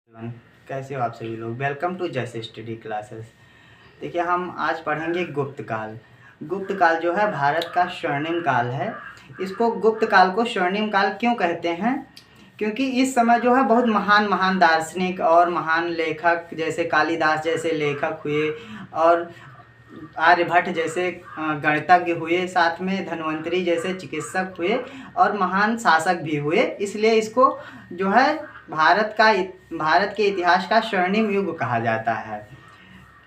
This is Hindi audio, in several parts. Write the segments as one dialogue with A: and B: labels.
A: एवरीवन, कैसे हो आप सभी लोग। वेलकम टू जैसे स्टडी क्लासेस। देखिए, हम आज पढ़ेंगे गुप्त काल। गुप्त काल जो है भारत का स्वर्णिम काल है। इसको गुप्त काल को स्वर्णिम काल क्यों कहते हैं? क्योंकि इस समय जो है बहुत महान महान दार्शनिक और महान लेखक जैसे कालिदास जैसे लेखक हुए, और आर्यभट्ट जैसे गणितज्ञ हुए, साथ में धन्वंतरी जैसे चिकित्सक हुए, और महान शासक भी हुए। इसलिए इसको जो है भारत के इतिहास का स्वर्णिम युग कहा जाता है।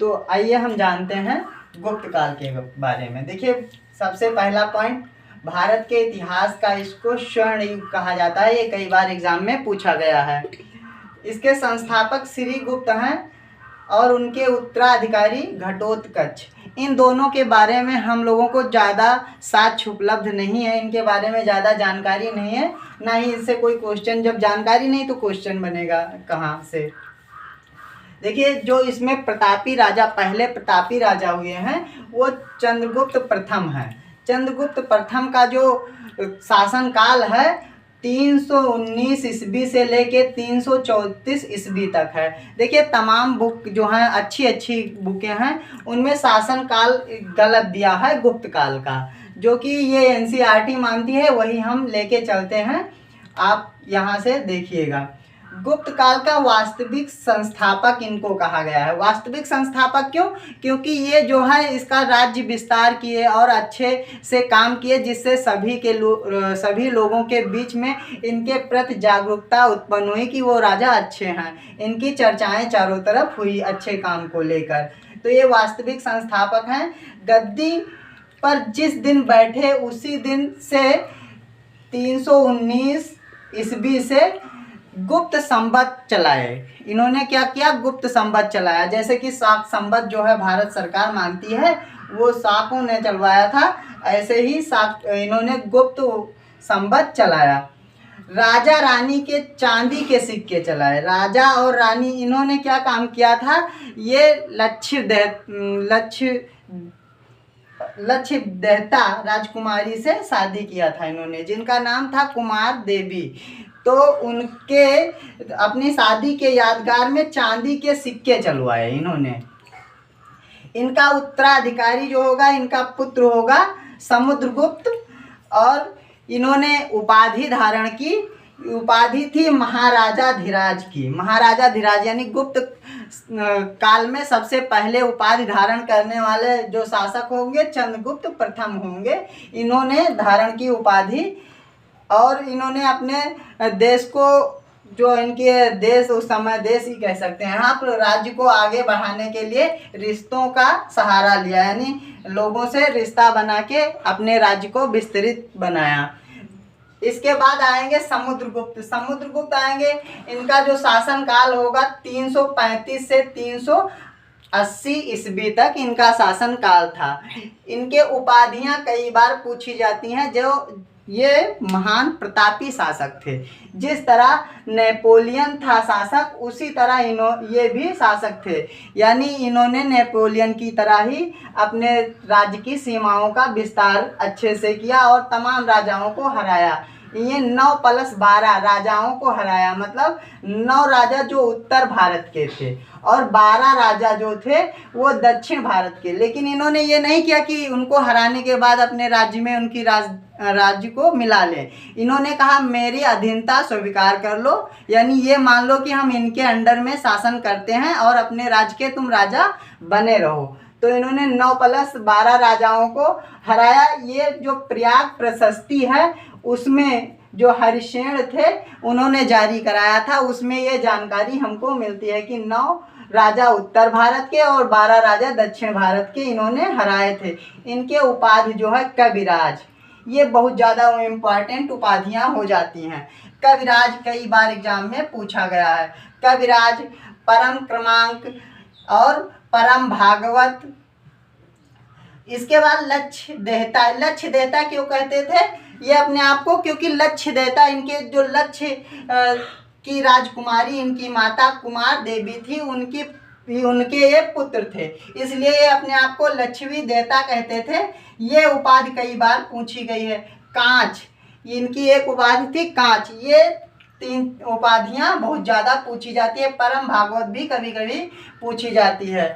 A: तो आइए हम जानते हैं गुप्त काल के बारे में। देखिए, सबसे पहला पॉइंट, भारत के इतिहास का इसको स्वर्ण युग कहा जाता है। ये कई बार एग्जाम में पूछा गया है। इसके संस्थापक श्री गुप्त हैं और उनके उत्तराधिकारी घटोत्कच। इन दोनों के बारे में हम लोगों को ज़्यादा साक्ष्य उपलब्ध नहीं है, इनके बारे में ज़्यादा जानकारी नहीं है, ना ही इससे कोई क्वेश्चन। जब जानकारी नहीं तो क्वेश्चन बनेगा कहाँ से। देखिए, जो इसमें प्रतापी राजा, पहले प्रतापी राजा हुए हैं वो चंद्रगुप्त प्रथम है। चंद्रगुप्त प्रथम का जो शासनकाल है 319 ईस्वी से लेके 334 ईस्वी तक है। देखिए, तमाम बुक जो हैं अच्छी अच्छी बुकें हैं, उनमें शासनकाल गलत दिया है गुप्त काल का, जो कि ये एनसीईआरटी मानती है, वही हम लेके चलते हैं। आप यहाँ से देखिएगा। गुप्त काल का वास्तविक संस्थापक इनको कहा गया है। वास्तविक संस्थापक क्यों? क्योंकि ये जो है इसका राज्य विस्तार किए और अच्छे से काम किए, जिससे सभी लोगों के बीच में इनके प्रति जागरूकता उत्पन्न हुई कि वो राजा अच्छे हैं। इनकी चर्चाएं चारों तरफ हुई अच्छे काम को लेकर। तो ये वास्तविक संस्थापक हैं। गद्दी पर जिस दिन बैठे उसी दिन से 319 ईस्वी से गुप्त संवत चलाए। इन्होंने क्या किया? गुप्त संवत चलाया। जैसे कि शाक संवत जो है भारत सरकार मानती है, वो शाकों ने चलवाया था, ऐसे ही इन्होंने गुप्त संवत चलाया। राजा रानी के चांदी के सिक्के चलाए। राजा और रानी इन्होंने क्या काम किया था? ये लक्ष्य देहता राजकुमारी से शादी किया था इन्होंने, जिनका नाम था कुमार देवी। तो उनके अपनी शादी के यादगार में चांदी के सिक्के चलवाए इन्होंने। इनका उत्तराधिकारी जो होगा, इनका पुत्र होगा समुद्रगुप्त, और इन्होंने उपाधि धारण की। उपाधि थी महाराजा धीराज की। महाराजा धीराज यानी गुप्त काल में सबसे पहले उपाधि धारण करने वाले जो शासक होंगे चंद्रगुप्त प्रथम होंगे। इन्होंने धारण की उपाधि, और इन्होंने अपने देश को, जो इनके देश उस समय देश ही कह सकते हैं आप, राज्य को आगे बढ़ाने के लिए रिश्तों का सहारा लिया, यानी लोगों से रिश्ता बना के अपने राज्य को विस्तृत बनाया। इसके बाद आएंगे समुद्रगुप्त। समुद्रगुप्त आएंगे, इनका जो शासन काल होगा 335 से 380 ईस्वी तक इनका शासन काल था। इनके उपाधियां कई बार पूछी जाती हैं। जो ये महान प्रतापी शासक थे। जिस तरह नेपोलियन था शासक, उसी तरह ये भी शासक थे। यानी इन्होंने नेपोलियन की तरह ही अपने राज्य की सीमाओं का विस्तार अच्छे से किया और तमाम राजाओं को हराया। ये 9+12 राजाओं को हराया, मतलब 9 राजा जो उत्तर भारत के थे और 12 राजा जो थे वो दक्षिण भारत के। लेकिन इन्होंने ये नहीं किया कि उनको हराने के बाद अपने राज्य में उनकी राज्य को मिला लें। इन्होंने कहा मेरी अधीनता स्वीकार कर लो, यानी ये मान लो कि हम इनके अंडर में शासन करते हैं और अपने राज्य के तुम राजा बने रहो। तो इन्होंने 9+12 राजाओं को हराया। ये जो प्रयाग प्रशस्ति है उसमें जो हरिशेन थे उन्होंने जारी कराया था, उसमें ये जानकारी हमको मिलती है कि 9 राजा उत्तर भारत के और 12 राजा दक्षिण भारत के इन्होंने हराए थे। इनके उपाधि जो है कविराज, ये बहुत ज़्यादा इम्पॉर्टेंट उपाधियाँ हो जाती हैं। कविराज कई बार एग्जाम में पूछा गया है। कविराज, परम क्रमांक और परम भागवत। इसके बाद लक्ष्य देहता। लक्ष्य देहता क्यों कहते थे ये अपने आप को? क्योंकि लक्ष्य देहता, इनके जो लक्ष्य की राजकुमारी इनकी माता कुमार देवी थी, उनके ये पुत्र थे, इसलिए ये अपने आप को लक्ष्मी देवता कहते थे। ये उपाधि कई बार पूछी गई है। कांच, इनकी एक उपाधि थी कांच। ये तीन उपाधियां बहुत ज़्यादा पूछी जाती है। परम भागवत भी कभी कभी पूछी जाती है।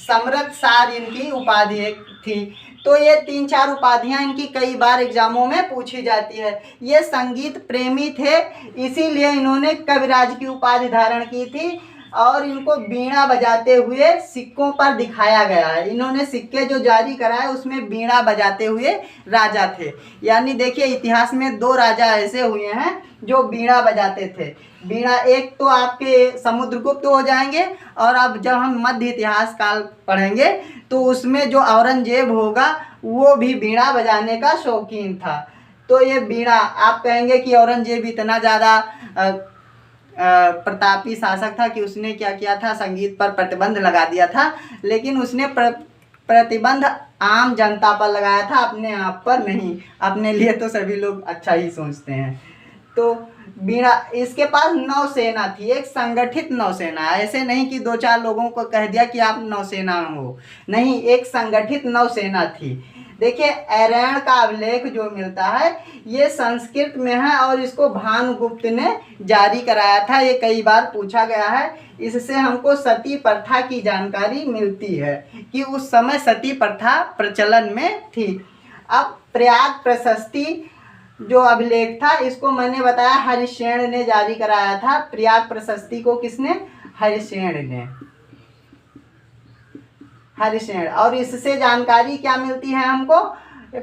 A: समृद्ध सार इनकी उपाधि एक थी। तो ये 3-4 उपाधियां इनकी कई बार एग्जामों में पूछी जाती है। ये संगीत प्रेमी थे, इसीलिए इन्होंने कविराज की उपाधि धारण की थी और इनको बीणा बजाते हुए सिक्कों पर दिखाया गया है। इन्होंने सिक्के जो जारी कराए उसमें बीणा बजाते हुए राजा थे। यानी देखिए इतिहास में 2 राजा ऐसे हुए हैं जो बीणा बजाते थे। बीणा एक तो आपके समुद्रगुप्त हो जाएंगे, और अब जब हम मध्य इतिहास काल पढ़ेंगे तो उसमें जो औरंगजेब होगा वो भी बीणा बजाने का शौकीन था। तो ये बीणा, आप कहेंगे कि औरंगजेब इतना ज़्यादा प्रतापी शासक था कि उसने क्या किया था, संगीत पर प्रतिबंध लगा दिया था, लेकिन उसने प्रतिबंध आम जनता पर लगाया था, अपने आप पर नहीं। अपने लिए तो सभी लोग अच्छा ही सोचते हैं। तो बीणा, इसके पास नौसेना थी, एक संगठित नौसेना। ऐसे नहीं कि 2-4 लोगों को कह दिया कि आप नौसेना हो, नहीं, एक संगठित नौसेना थी। देखिए ऐरावत का अभिलेख जो मिलता है ये संस्कृत में है और इसको भानुगुप्त ने जारी कराया था। ये कई बार पूछा गया है। इससे हमको सती प्रथा की जानकारी मिलती है कि उस समय सती प्रथा प्रचलन में थी। अब प्रयाग प्रशस्ति जो अभिलेख था इसको मैंने बताया हरिशेन ने जारी कराया था। प्रयाग प्रशस्ति को किसने? हरिशेन ने। हरिशेन। और इससे जानकारी क्या मिलती है हमको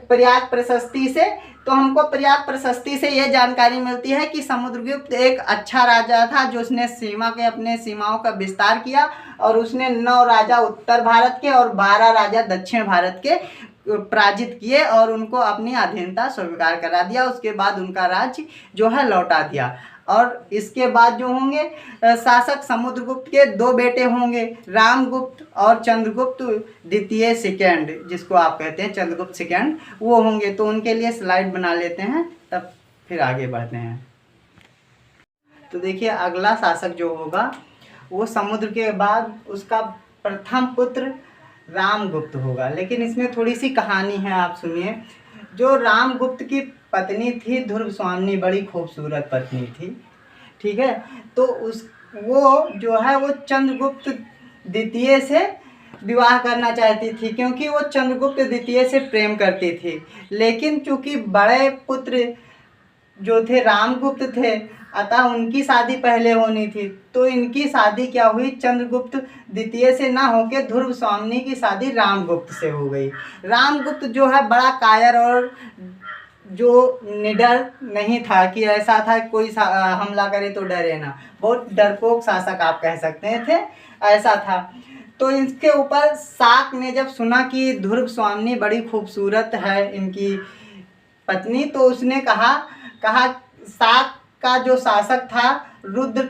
A: प्रयाग प्रशस्ति से? तो हमको प्रयाग प्रशस्ति से ये जानकारी मिलती है कि समुद्रगुप्त एक अच्छा राजा था जो उसने अपने सीमाओं का विस्तार किया, और उसने 9 राजा उत्तर भारत के और 12 राजा दक्षिण भारत के पराजित किए और उनको अपनी अधीनता स्वीकार करा दिया। उसके बाद उनका राज्य जो है लौटा दिया। और इसके बाद जो होंगे शासक समुद्रगुप्त के 2 बेटे होंगे, रामगुप्त और चंद्रगुप्त द्वितीय सेकेंड, जिसको आप कहते हैं चंद्रगुप्त सेकेंड, वो होंगे। तो उनके लिए स्लाइड बना लेते हैं, तब फिर आगे बढ़ते हैं। तो देखिए अगला शासक जो होगा वो समुद्र के बाद उसका प्रथम पुत्र रामगुप्त होगा। लेकिन इसमें थोड़ी सी कहानी है, आप सुनिए। जो रामगुप्त की पत्नी थी ध्रुवस्वामिनी, बड़ी खूबसूरत पत्नी थी, ठीक है। तो वो जो है वो चंद्रगुप्त द्वितीय से विवाह करना चाहती थी, क्योंकि वो चंद्रगुप्त द्वितीय से प्रेम करती थी। लेकिन चूंकि बड़े पुत्र जो थे रामगुप्त थे, अतः उनकी शादी पहले होनी थी। तो इनकी शादी क्या हुई, चंद्रगुप्त द्वितीय से ना होके ध्रुवस्वामिनी की शादी रामगुप्त से हो गई। रामगुप्त जो है बड़ा कायर और जो निडर नहीं था कि ऐसा था कोई हमला करे तो डरे ना, बहुत डरपोक शासक आप कह सकते थे, ऐसा था। तो इसके ऊपर शाक ने जब सुना कि ध्रुवस्वामिनी बड़ी खूबसूरत है इनकी पत्नी, तो उसने कहा शाक का जो शासक था रुद्र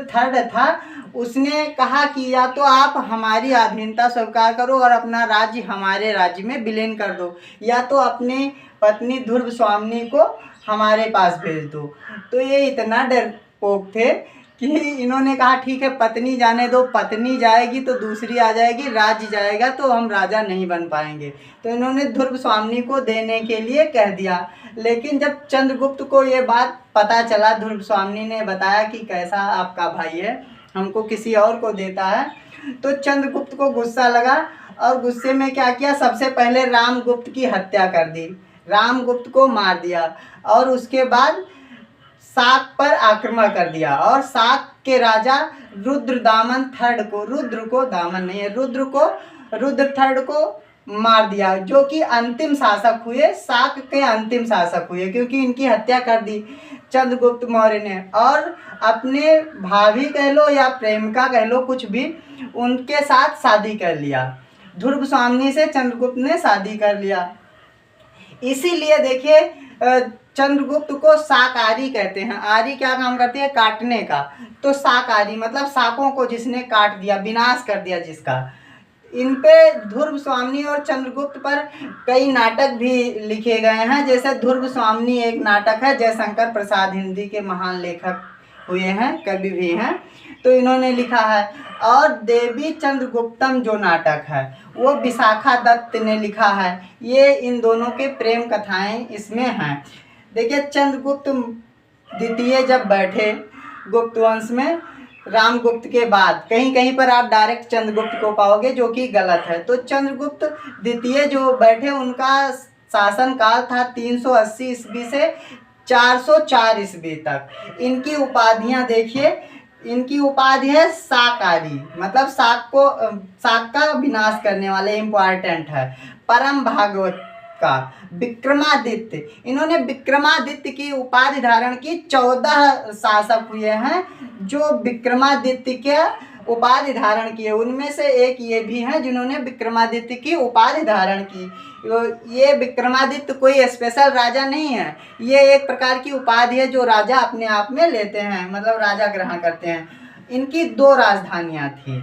A: थर्ड था, उसने कहा कि या तो आप हमारी अधीनता स्वीकार करो और अपना राज्य हमारे राज्य में विलीन कर दो, या तो अपनी पत्नी ध्रुवस्वामिनी को हमारे पास भेज दो। तो ये इतना डरपोक थे कि इन्होंने कहा ठीक है पत्नी जाने दो, पत्नी जाएगी तो दूसरी आ जाएगी, राज्य जाएगा तो हम राजा नहीं बन पाएंगे। तो इन्होंने ध्रुवस्वामिनी को देने के लिए कह दिया। लेकिन जब चंद्रगुप्त को ये बात पता चला, ध्रुवस्वामिनी ने बताया कि कैसा आपका भाई है, हमको किसी और को देता है, तो चंद्रगुप्त को गुस्सा लगा और गुस्से में क्या किया, सबसे पहले रामगुप्त की हत्या कर दी, रामगुप्त को मार दिया और उसके बाद शाक पर आक्रमण कर दिया और शाक के राजा रुद्रदामन थर्ड को, रुद्र को दामन नहीं है, रुद्र थर्ड को मार दिया, जो कि अंतिम शासक हुए, शाक के अंतिम शासक हुए, क्योंकि इनकी हत्या कर दी चंद्रगुप्त मौर्य ने। और अपने भाभी कह लो या प्रेमिका कह लो, कुछ भी, उनके साथ शादी कर लिया। ध्रुवस्वामिनी से चंद्रगुप्त ने शादी कर लिया। इसीलिए देखिए चंद्रगुप्त को शाकाहारी कहते हैं। आरी क्या काम करती है, काटने का, तो शाकाहारी मतलब शाकों को जिसने काट दिया, विनाश कर दिया जिसका। इन पे ध्रुवस्वामिनी और चंद्रगुप्त पर कई नाटक भी लिखे गए हैं। जैसे ध्रुवस्वामिनी एक नाटक है, जयशंकर प्रसाद हिंदी के महान लेखक हुए हैं, कवि भी हैं, तो इन्होंने लिखा है। और देवी चंद्रगुप्तम जो नाटक है वो विशाखा दत्त ने लिखा है। ये इन दोनों के प्रेम कथाएं इसमें हैं। देखिए चंद्रगुप्त द्वितीय जब बैठे गुप्त वंश में रामगुप्त के बाद, कहीं कहीं पर आप डायरेक्ट चंद्रगुप्त को पाओगे जो कि गलत है। तो चंद्रगुप्त द्वितीय जो बैठे उनका शासन काल था 380 ईस्वी से 404 ईस्वी तक। इनकी उपाधियां देखिए, इनकी उपाधि है शाकाहारी, मतलब शाक का विनाश करने वाले, इम्पॉर्टेंट है। परम भागवत का विक्रमादित्य, इन्होंने विक्रमादित्य की उपाधि धारण की। 14 शासक हुए हैं जो विक्रमादित्य के उपाधि धारण किए, उनमें से एक ये भी हैं जिन्होंने विक्रमादित्य की उपाधि धारण की। ये विक्रमादित्य कोई स्पेशल राजा नहीं है, ये एक प्रकार की उपाधि है जो राजा अपने आप में लेते हैं, मतलब राजा ग्रहण करते हैं। इनकी 2 राजधानियां थी,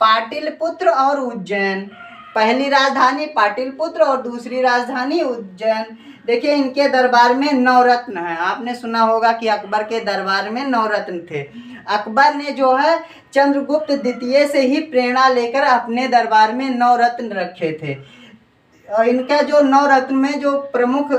A: पाटलिपुत्र और उज्जैन। पहली राजधानी पाटलिपुत्र और दूसरी राजधानी उज्जैन। देखिए इनके दरबार में 9 रत्न हैं। आपने सुना होगा कि अकबर के दरबार में 9 रत्न थे। अकबर ने जो है चंद्रगुप्त द्वितीय से ही प्रेरणा लेकर अपने दरबार में 9 रत्न रखे थे। इनका जो 9 रत्न में जो प्रमुख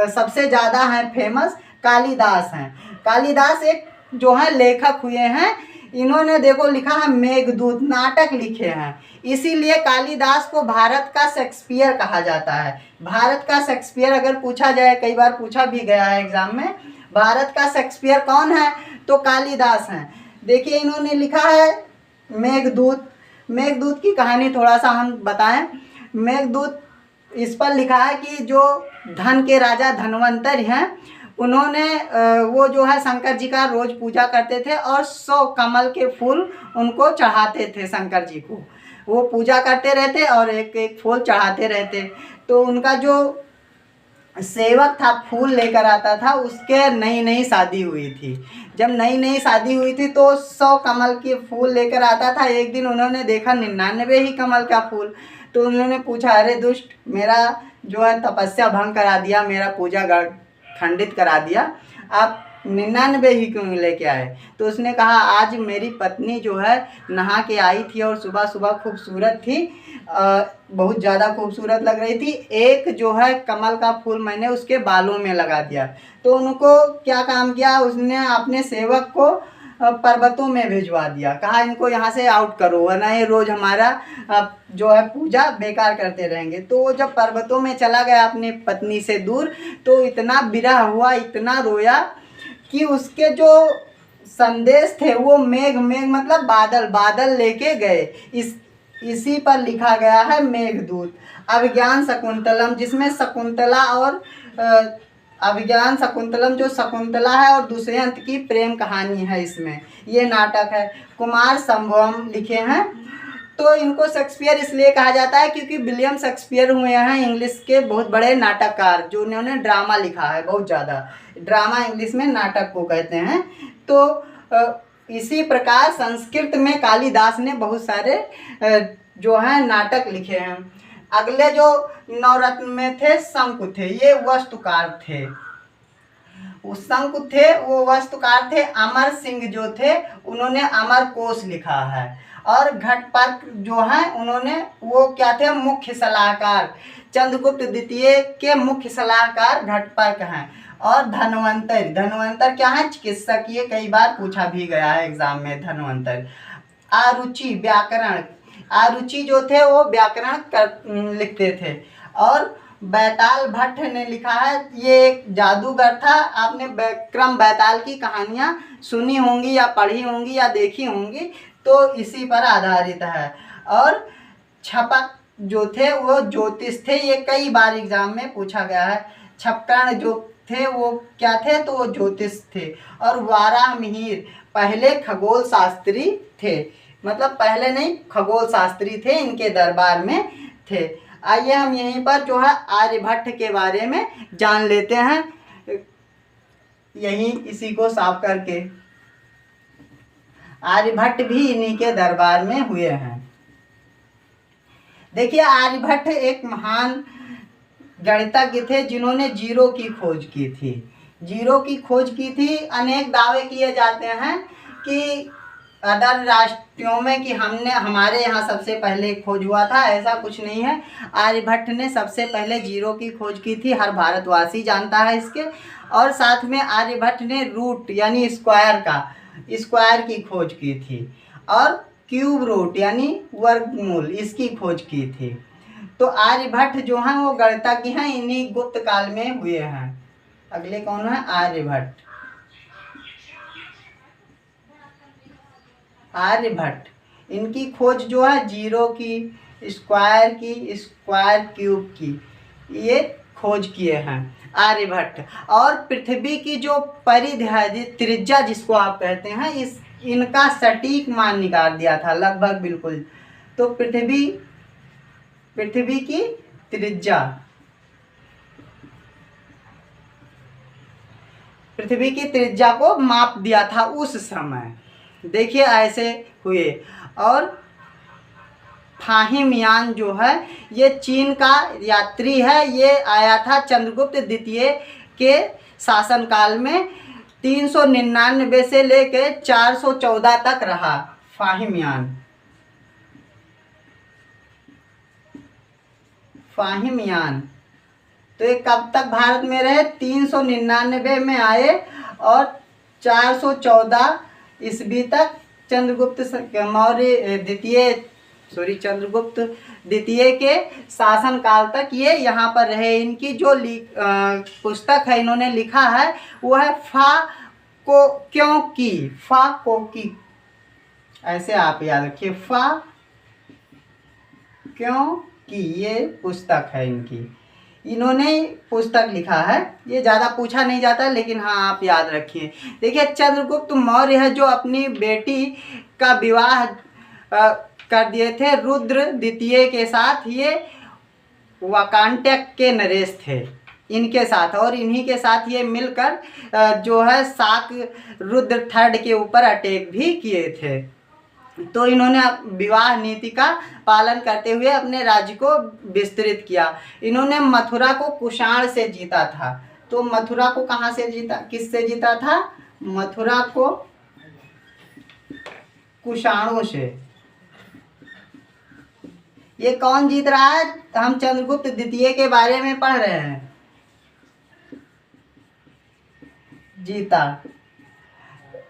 A: सबसे ज़्यादा है फेमस कालिदास हैं। कालिदास एक जो है लेखक हुए हैं, इन्होंने देखो लिखा है मेघदूत, नाटक लिखे हैं, इसीलिए कालिदास को भारत का शेक्सपियर कहा जाता है। भारत का शेक्सपियर अगर पूछा जाए, कई बार पूछा भी गया है एग्जाम में, भारत का शेक्सपियर कौन है तो कालिदास हैं। देखिए इन्होंने लिखा है मेघदूत। मेघदूत की कहानी थोड़ा सा हम बताएं। मेघदूत इस पर लिखा है कि जो धन के राजा धनवंतरि हैं, उन्होंने वो जो है शंकर जी का रोज़ पूजा करते थे और 100 कमल के फूल उनको चढ़ाते थे शंकर जी को। वो पूजा करते रहते और एक एक फूल चढ़ाते रहते। तो उनका जो सेवक था फूल लेकर आता था, उसके नई नई शादी हुई थी। जब नई नई शादी हुई थी तो 100 कमल के फूल लेकर आता था। एक दिन उन्होंने देखा 99 ही कमल का फूल। तो उन्होंने पूछा, अरे दुष्ट, मेरा जो है तपस्या भंग करा दिया, मेरा पूजा खंडित करा दिया, आप 99 ही क्यों लेके आए। तो उसने कहा, आज मेरी पत्नी जो है नहा के आई थी और सुबह सुबह खूबसूरत थी, बहुत ज़्यादा खूबसूरत लग रही थी। एक जो है कमल का फूल मैंने उसके बालों में लगा दिया। तो उनको क्या काम किया, उसने अपने सेवक को पर्वतों में भिजवा दिया, कहा इनको यहाँ से आउट करो वरना ये रोज़ हमारा जो है पूजा बेकार करते रहेंगे। तो वो जब पर्वतों में चला गया अपनी पत्नी से दूर, तो इतना विरह हुआ, इतना रोया कि उसके जो संदेश थे वो मेघ मतलब बादल लेके गए। इसी पर लिखा गया है मेघदूत। अभिज्ञान शकुंतलम, जिसमें शकुंतला और अभिज्ञान शकुंतलम जो शकुंतला है और दुष्यंत की प्रेम कहानी है, इसमें ये नाटक है। कुमार संभवम लिखे हैं। तो इनको शेक्सपियर इसलिए कहा जाता है क्योंकि विलियम शेक्सपियर हुए हैं इंग्लिश के बहुत बड़े नाटककार, जो उन्होंने ड्रामा लिखा है, बहुत ज़्यादा ड्रामा इंग्लिश में नाटक को कहते हैं। तो इसी प्रकार संस्कृत में कालिदास ने बहुत सारे जो हैं नाटक लिखे हैं। अगले जो 9 रत्न में थे शंकु थे, ये वास्तुकार थे। शंकु थे वो वास्तुकार थे। अमर सिंह जो थे उन्होंने अमर कोश लिखा है। और घटपर्क जो हैं उन्होंने वो क्या थे, मुख्य सलाहकार, चंद्रगुप्त द्वितीय के मुख्य सलाहकार घटपर्क हैं। और धनवंतर क्या है, चिकित्सक, ये कई बार पूछा भी गया है एग्जाम में धनवंतर। आरुचि व्याकरण, आरुचि जो थे वो व्याकरण लिखते थे। और बैताल भट्ट ने लिखा है, ये एक जादूगर था। आपने विक्रम बैताल की कहानियाँ सुनी होंगी या पढ़ी होंगी या देखी होंगी, तो इसी पर आधारित है। और छपक जो थे वो ज्योतिष थे, ये कई बार एग्जाम में पूछा गया है। छपकर्ण जो थे वो क्या थे, तो वो ज्योतिष थे। और वाराह मिहिर पहले खगोल शास्त्री थे, मतलब पहले नहीं, खगोल शास्त्री थे, इनके दरबार में थे। आइए हम यहीं पर जो है आर्यभट्ट के बारे में जान लेते हैं, यहीं इसी को साफ करके। आर्यभट्ट भी इन्हीं के दरबार में हुए हैं। देखिए आर्यभट्ट एक महान गणितज्ञ थे जिन्होंने जीरो की खोज की थी। जीरो की खोज की थी। अनेक दावे किए जाते हैं कि अदर राष्ट्रों में कि हमने हमारे यहाँ सबसे पहले खोज हुआ था, ऐसा कुछ नहीं है। आर्यभट्ट ने सबसे पहले जीरो की खोज की थी, हर भारतवासी जानता है इसके। और साथ में आर्यभट्ट ने रूट यानी स्क्वायर की खोज की थी, और क्यूब रूट यानी वर्गमूल इसकी खोज की थी। तो आर्यभट्ट जो हैं वो गणितज्ञ हैं, इन्हीं गुप्त काल में हुए हैं। अगले कौन है? आर्यभट्ट। आर्यभट्ट इनकी खोज जो है जीरो की, स्क्वायर क्यूब की, ये खोज किए हैं आर्यभट्ट। और पृथ्वी की जो परिधि है, त्रिज्या जिसको आप कहते हैं, इनका सटीक मान निकाल दिया था लगभग बिल्कुल। तो पृथ्वी की त्रिज्या, पृथ्वी की त्रिज्या को माप दिया था उस समय। देखिए ऐसे हुए। और फाहिमयान जो है ये चीन का यात्री है, ये आया था चंद्रगुप्त द्वितीय के शासनकाल में। 399 से लेके 414 तक रहा फाहिमयान। तो ये कब तक भारत में रहे? 399 में आए और 414 ईस्वी तक चंद्रगुप्त द्वितीय के शासन काल तक ये यहाँ पर रहे। इनकी जो पुस्तक है इन्होंने लिखा है वो है फा को की, ऐसे आप याद रखिए, फा क्यों की, ये पुस्तक है इनकी। इन्होंने पुस्तक लिखा है, ये ज़्यादा पूछा नहीं जाता, लेकिन हाँ आप याद रखिए। देखिए चंद्रगुप्त मौर्य है जो अपनी बेटी का विवाह कर दिए थे रुद्र द्वितीय के साथ। ये वाकांटक के नरेश थे इनके साथ, और इन्हीं के साथ ये मिलकर जो है शाक रुद्र थर्ड के ऊपर अटैक भी किए थे। तो इन्होंने विवाह नीति का पालन करते हुए अपने राज्य को विस्तृत किया। इन्होंने मथुरा को कुषाण से जीता था। तो मथुरा को कहाँ से जीता, किससे जीता था? मथुरा को कुषाणों से। ये कौन जीत रहा है? हम चंद्रगुप्त द्वितीय के बारे में पढ़ रहे हैं। जीता।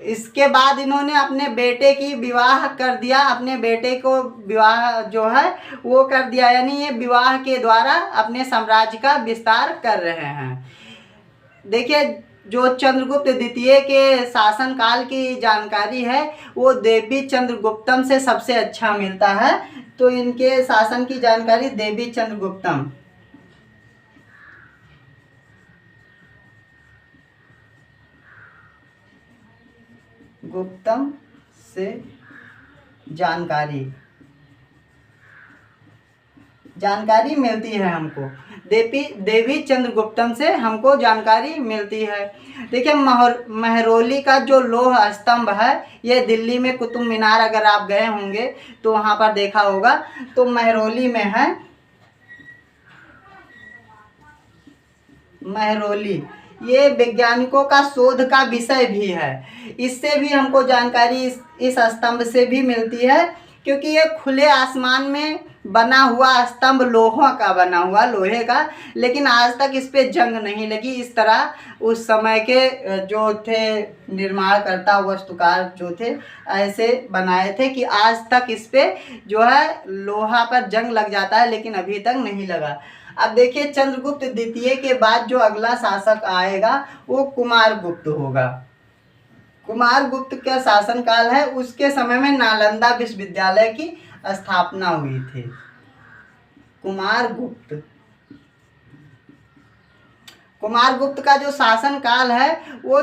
A: इसके बाद इन्होंने अपने बेटे की विवाह कर दिया, अपने बेटे को विवाह जो है वो कर दिया, यानी ये विवाह के द्वारा अपने साम्राज्य का विस्तार कर रहे हैं। देखिए जो चंद्रगुप्त द्वितीय के शासन काल की जानकारी है वो देवी चंद्रगुप्तम से सबसे अच्छा मिलता है। तो इनके शासन की जानकारी देवी चंद्रगुप्तम से जानकारी मिलती है हमको। देवी चंद्रगुप्तम से हमको जानकारी मिलती है। देखिए महरौली का जो लौह स्तंभ है ये दिल्ली में कुतुब मीनार, अगर आप गए होंगे तो वहाँ पर देखा होगा, तो महरौली में है। महरौली ये वैज्ञानिकों का शोध का विषय भी है। इससे भी हमको जानकारी इस स्तंभ से भी मिलती है, क्योंकि ये खुले आसमान में बना हुआ स्तंभ लोहों का बना हुआ, लोहे का, लेकिन आज तक इस पे जंग नहीं लगी। इस तरह उस समय के जो थे निर्माणकर्ता, वास्तुकार जो थे, ऐसे बनाए थे कि आज तक इस पे जो है लोहा पर जंग लग जाता है, लेकिन अभी तक नहीं लगा। अब देखिए चंद्रगुप्त द्वितीय के बाद जो अगला शासक आएगा वो कुमारगुप्त होगा। कुमारगुप्त का शासनकाल है, उसके समय में नालंदा विश्वविद्यालय की स्थापना हुई थी। कुमारगुप्त का जो शासनकाल है वो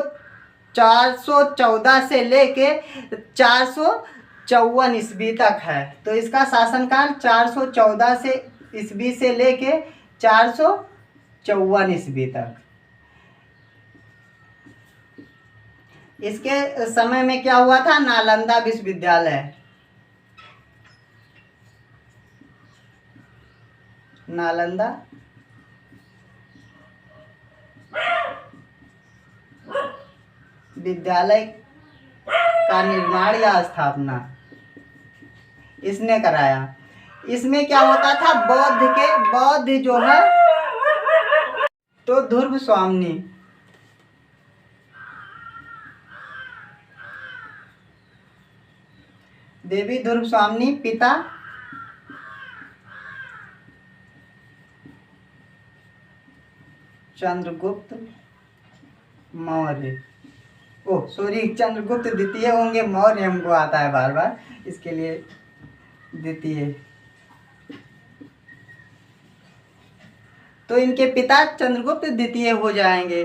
A: 414 से लेके 454 ईस्वी तक है। तो इसका शासनकाल 414 से ईस्वी से लेके 454 ईस्वी तक। इसके समय में क्या हुआ था? नालंदा विश्वविद्यालय, नालंदा विद्यालय का निर्माण या स्थापना इसने कराया। इसमें क्या होता था, बौद्ध जो है तो ध्रुव स्वामी, देवी ध्रुव स्वामी, पिता चंद्रगुप्त मौर्य, ओह सॉरी, चंद्रगुप्त द्वितीय होंगे, मौर्य हमको आता है बार बार, इसके लिए द्वितीय। तो इनके पिता चंद्रगुप्त द्वितीय हो जाएंगे।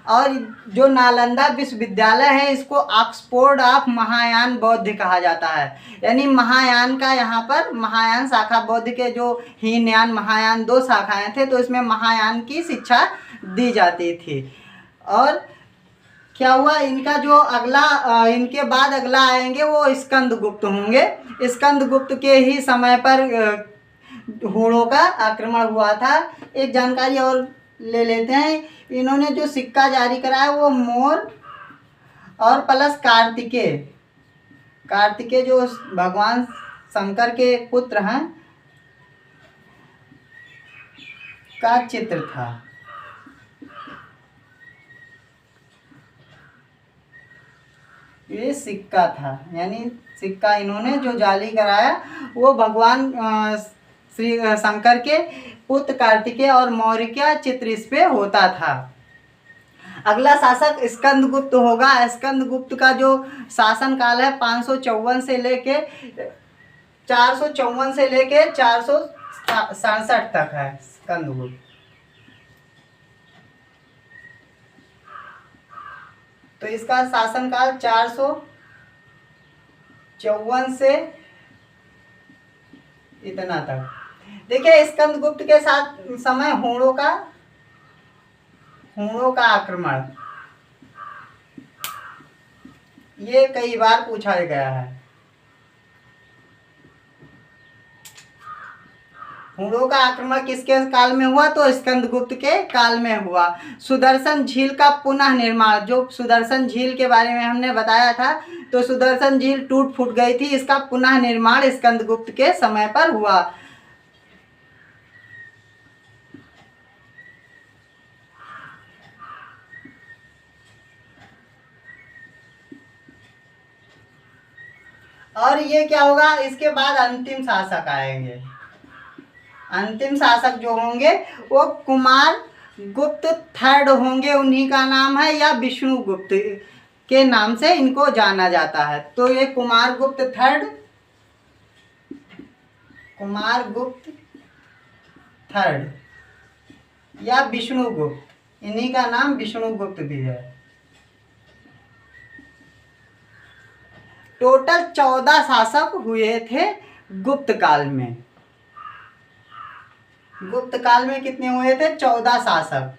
A: और जो नालंदा विश्वविद्यालय है इसको ऑक्सफोर्ड ऑफ महायान बौद्ध कहा जाता है। यानी महायान का, यहाँ पर महायान शाखा, बौद्ध के जो हीनयान महायान 2 शाखाएं थे, तो इसमें महायान की शिक्षा दी जाती थी। और क्या हुआ, इनका जो अगला, इनके बाद अगला आएंगे वो स्कंदगुप्त होंगे। स्कंदगुप्त के ही समय पर हूणों का आक्रमण हुआ था। एक जानकारी और ले लेते हैं, इन्होंने जो सिक्का जारी कराया वो मोर और प्लस कार्तिकेय जो भगवान शंकर के पुत्र हैं का चित्र था। ये सिक्का था, यानी सिक्का इन्होंने जो जारी कराया वो भगवान श्री शंकर के पुत्र कार्तिकेय और मौर्य का चित्र इस पे होता था। अगला शासक स्कंदगुप्त होगा। स्कंदगुप्त का जो शासन काल है 554 से लेके 467 तक है स्कंदगुप्त। तो इसका शासनकाल 454 से इतना तक। देखिए स्कंदगुप्त के साथ समय हूणों का आक्रमण, ये कई बार पूछा गया है। हूणों का आक्रमण किसके काल में हुआ, तो स्कंदगुप्त के काल में हुआ। सुदर्शन झील का पुनः निर्माण, जो सुदर्शन झील के बारे में हमने बताया था, तो सुदर्शन झील टूट फूट गई थी, इसका पुनः निर्माण स्कंदगुप्त के समय पर हुआ। और ये क्या होगा, इसके बाद अंतिम शासक आएंगे। अंतिम शासक जो होंगे वो कुमार गुप्त थर्ड होंगे, उन्हीं का नाम है, या विष्णुगुप्त के नाम से इनको जाना जाता है। तो ये कुमार गुप्त थर्ड या विष्णुगुप्त, इन्हीं का नाम विष्णुगुप्त भी है। टोटल 14 शासक हुए थे गुप्त काल में। गुप्त काल में कितने हुए थे, 14 शासक।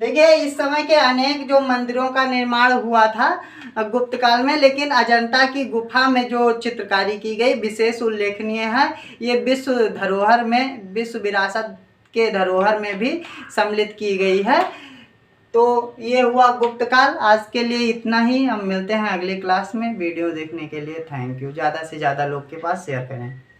A: देखिए इस समय के अनेक जो मंदिरों का निर्माण हुआ था गुप्त काल में, लेकिन अजंता की गुफा में जो चित्रकारी की गई विशेष उल्लेखनीय है। ये विश्व धरोहर में, विश्व विरासत के धरोहर में भी सम्मिलित की गई है। तो ये हुआ गुप्त काल। आज के लिए इतना ही, हम मिलते हैं अगली क्लास में। वीडियो देखने के लिए थैंक यू। ज़्यादा से ज़्यादा लोग के पास शेयर करें।